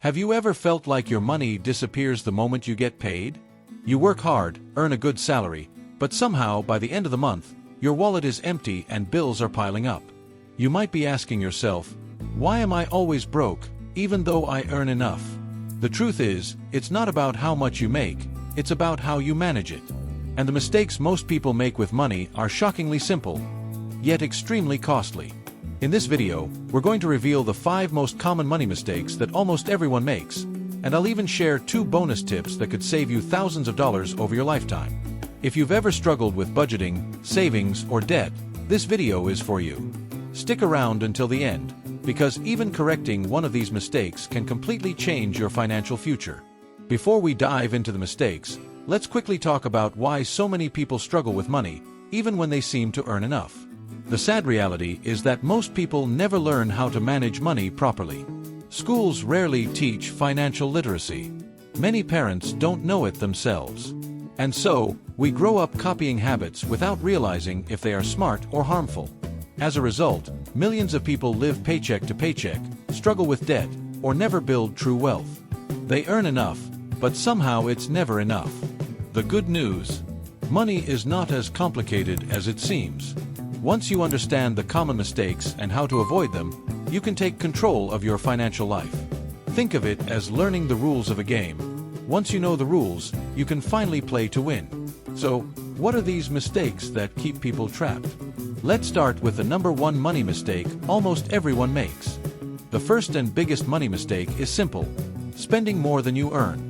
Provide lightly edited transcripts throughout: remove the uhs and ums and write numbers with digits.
Have you ever felt like your money disappears the moment you get paid? You work hard, earn a good salary, but somehow by the end of the month, your wallet is empty and bills are piling up. You might be asking yourself, why am I always broke, even though I earn enough? The truth is, it's not about how much you make, it's about how you manage it. And the mistakes most people make with money are shockingly simple, yet extremely costly. In this video, we're going to reveal the 5 most common money mistakes that almost everyone makes, and I'll even share 2 bonus tips that could save you thousands of dollars over your lifetime. If you've ever struggled with budgeting, savings, or debt, this video is for you. Stick around until the end, because even correcting one of these mistakes can completely change your financial future. Before we dive into the mistakes, let's quickly talk about why so many people struggle with money, even when they seem to earn enough. The sad reality is that most people never learn how to manage money properly. Schools rarely teach financial literacy. Many parents don't know it themselves. And so, we grow up copying habits without realizing if they are smart or harmful. As a result, millions of people live paycheck to paycheck, struggle with debt, or never build true wealth. They earn enough, but somehow it's never enough. The good news: money is not as complicated as it seems. Once you understand the common mistakes and how to avoid them, you can take control of your financial life. Think of it as learning the rules of a game. Once you know the rules, you can finally play to win. So, what are these mistakes that keep people trapped? Let's start with the number 1 money mistake almost everyone makes. The first and biggest money mistake is simple: spending more than you earn.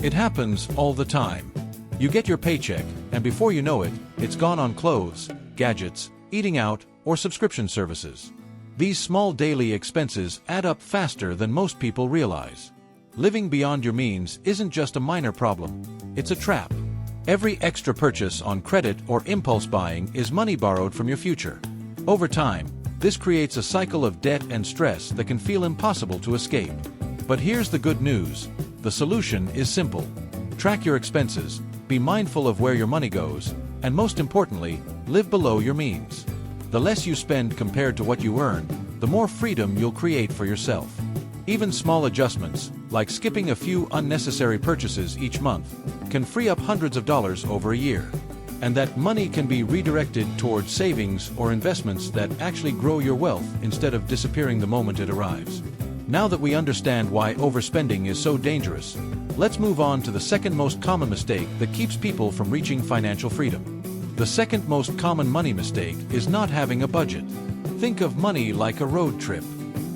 It happens all the time. You get your paycheck, and before you know it, it's gone on clothes, gadgets, eating out, or subscription services. These small daily expenses add up faster than most people realize. Living beyond your means isn't just a minor problem, it's a trap. Every extra purchase on credit or impulse buying is money borrowed from your future. Over time, this creates a cycle of debt and stress that can feel impossible to escape. But here's the good news: the solution is simple. Track your expenses, be mindful of where your money goes, and most importantly, live below your means. The less you spend compared to what you earn, the more freedom you'll create for yourself. Even small adjustments, like skipping a few unnecessary purchases each month, can free up hundreds of dollars over a year. And that money can be redirected towards savings or investments that actually grow your wealth instead of disappearing the moment it arrives. Now that we understand why overspending is so dangerous, let's move on to the second most common mistake that keeps people from reaching financial freedom. The second most common money mistake is not having a budget. Think of money like a road trip.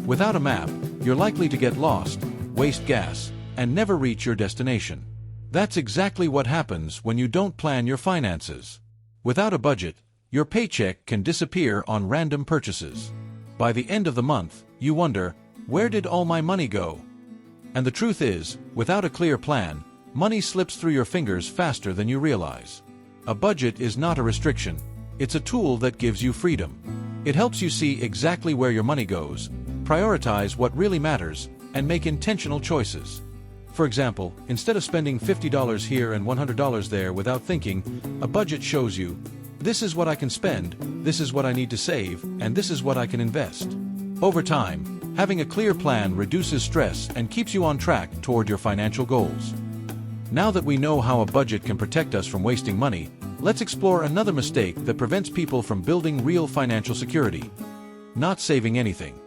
Without a map, you're likely to get lost, waste gas, and never reach your destination. That's exactly what happens when you don't plan your finances. Without a budget, your paycheck can disappear on random purchases. By the end of the month, you wonder, where did all my money go? And the truth is, without a clear plan, money slips through your fingers faster than you realize. A budget is not a restriction, it's a tool that gives you freedom. It helps you see exactly where your money goes, prioritize what really matters, and make intentional choices. For example, instead of spending $50 here and $100 there without thinking, a budget shows you, this is what I can spend, this is what I need to save, and this is what I can invest. Over time, having a clear plan reduces stress and keeps you on track toward your financial goals. Now that we know how a budget can protect us from wasting money, let's explore another mistake that prevents people from building real financial security: not saving anything.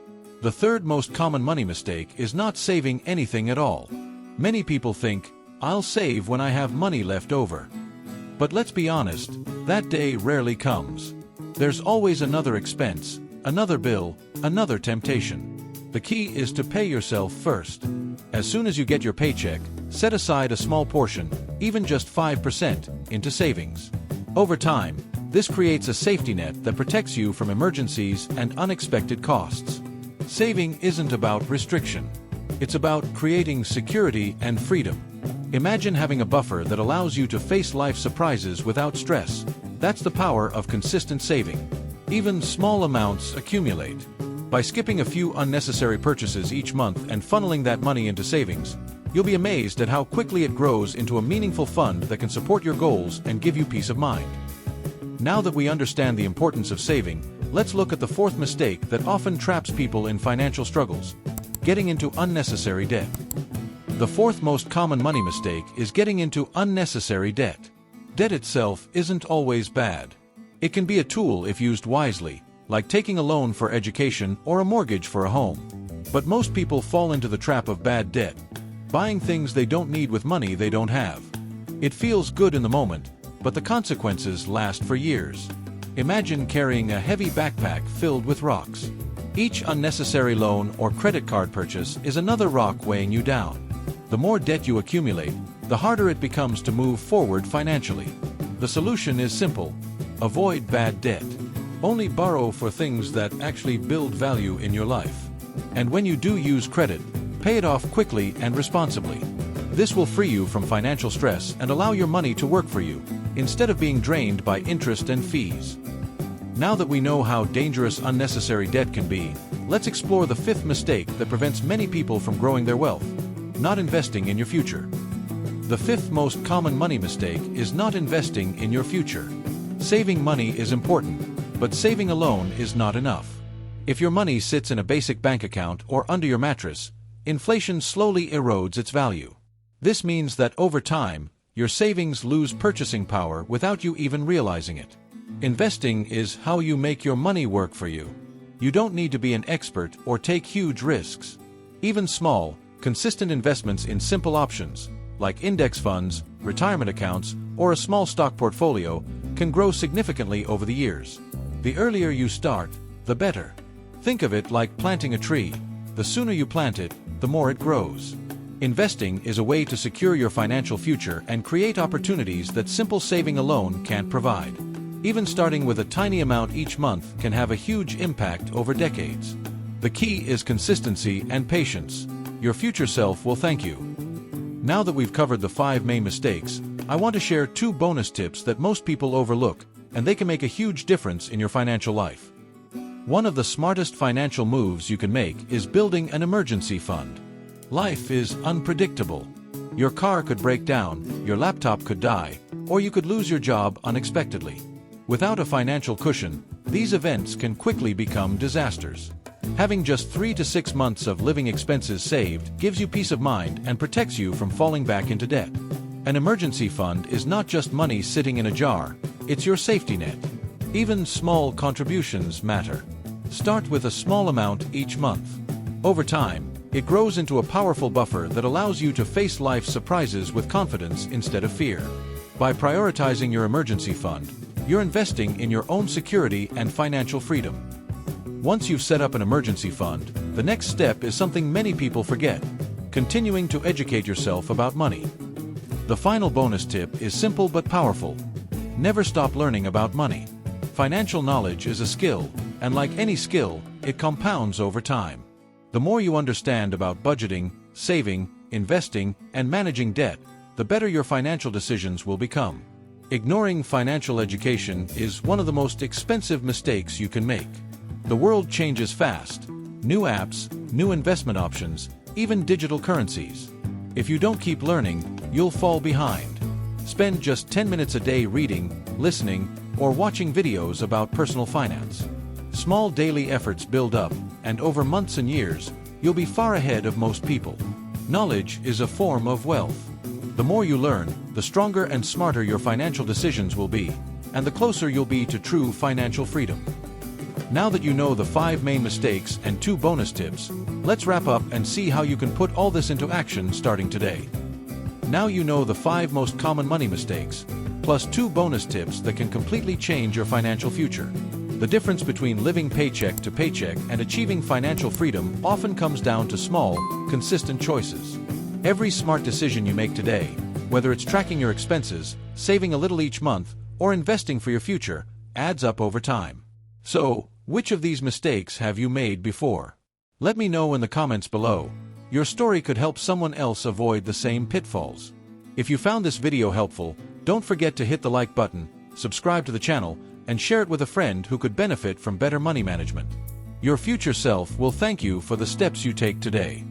The third most common money mistake is not saving anything at all. Many people think, I'll save when I have money left over. But let's be honest, that day rarely comes. There's always another expense, another bill, another temptation. The key is to pay yourself first. As soon as you get your paycheck, set aside a small portion, even just 5%, into savings. Over time, this creates a safety net that protects you from emergencies and unexpected costs. Saving isn't about restriction. It's about creating security and freedom. Imagine having a buffer that allows you to face life's surprises without stress. That's the power of consistent saving. Even small amounts accumulate. By skipping a few unnecessary purchases each month and funneling that money into savings, you'll be amazed at how quickly it grows into a meaningful fund that can support your goals and give you peace of mind. Now that we understand the importance of saving, let's look at the fourth mistake that often traps people in financial struggles: getting into unnecessary debt. The fourth most common money mistake is getting into unnecessary debt. Debt itself isn't always bad. It can be a tool if used wisely, like taking a loan for education or a mortgage for a home. But most people fall into the trap of bad debt, buying things they don't need with money they don't have. It feels good in the moment, but the consequences last for years. Imagine carrying a heavy backpack filled with rocks. Each unnecessary loan or credit card purchase is another rock weighing you down. The more debt you accumulate, the harder it becomes to move forward financially. The solution is simple: avoid bad debt. Only borrow for things that actually build value in your life. And when you do use credit, pay it off quickly and responsibly. This will free you from financial stress and allow your money to work for you, instead of being drained by interest and fees. Now that we know how dangerous unnecessary debt can be, let's explore the fifth mistake that prevents many people from growing their wealth: not investing in your future. The fifth most common money mistake is not investing in your future. Saving money is important, but saving alone is not enough. If your money sits in a basic bank account or under your mattress, inflation slowly erodes its value. This means that over time, your savings lose purchasing power without you even realizing it. Investing is how you make your money work for you. You don't need to be an expert or take huge risks. Even small, consistent investments in simple options, like index funds, retirement accounts, or a small stock portfolio, can grow significantly over the years. The earlier you start, the better. Think of it like planting a tree. The sooner you plant it, the more it grows. Investing is a way to secure your financial future and create opportunities that simple saving alone can't provide. Even starting with a tiny amount each month can have a huge impact over decades. The key is consistency and patience. Your future self will thank you. Now that we've covered the 5 main mistakes, I want to share 2 bonus tips that most people overlook, and they can make a huge difference in your financial life. One of the smartest financial moves you can make is building an emergency fund. Life is unpredictable. Your car could break down, your laptop could die, or you could lose your job unexpectedly. Without a financial cushion, these events can quickly become disasters. Having just 3 to 6 months of living expenses saved gives you peace of mind and protects you from falling back into debt. An emergency fund is not just money sitting in a jar, it's your safety net. Even small contributions matter. Start with a small amount each month. Over time, it grows into a powerful buffer that allows you to face life's surprises with confidence instead of fear. By prioritizing your emergency fund, you're investing in your own security and financial freedom. Once you've set up an emergency fund, the next step is something many people forget: continuing to educate yourself about money. The final bonus tip is simple but powerful: never stop learning about money. Financial knowledge is a skill, and like any skill, it compounds over time. The more you understand about budgeting, saving, investing, and managing debt, the better your financial decisions will become. Ignoring financial education is one of the most expensive mistakes you can make. The world changes fast. New apps, new investment options, even digital currencies. If you don't keep learning, you'll fall behind. Spend just 10 minutes a day reading, listening, or watching videos about personal finance. Small daily efforts build up, and over months and years, you'll be far ahead of most people. Knowledge is a form of wealth. The more you learn, the stronger and smarter your financial decisions will be, and the closer you'll be to true financial freedom. Now that you know the 5 main mistakes and 2 bonus tips, let's wrap up and see how you can put all this into action starting today. Now you know the 5 most common money mistakes, plus 2 bonus tips that can completely change your financial future. The difference between living paycheck to paycheck and achieving financial freedom often comes down to small, consistent choices. Every smart decision you make today, whether it's tracking your expenses, saving a little each month, or investing for your future, adds up over time. So, which of these mistakes have you made before? Let me know in the comments below. Your story could help someone else avoid the same pitfalls. If you found this video helpful, don't forget to hit the like button, subscribe to the channel, and share it with a friend who could benefit from better money management. Your future self will thank you for the steps you take today.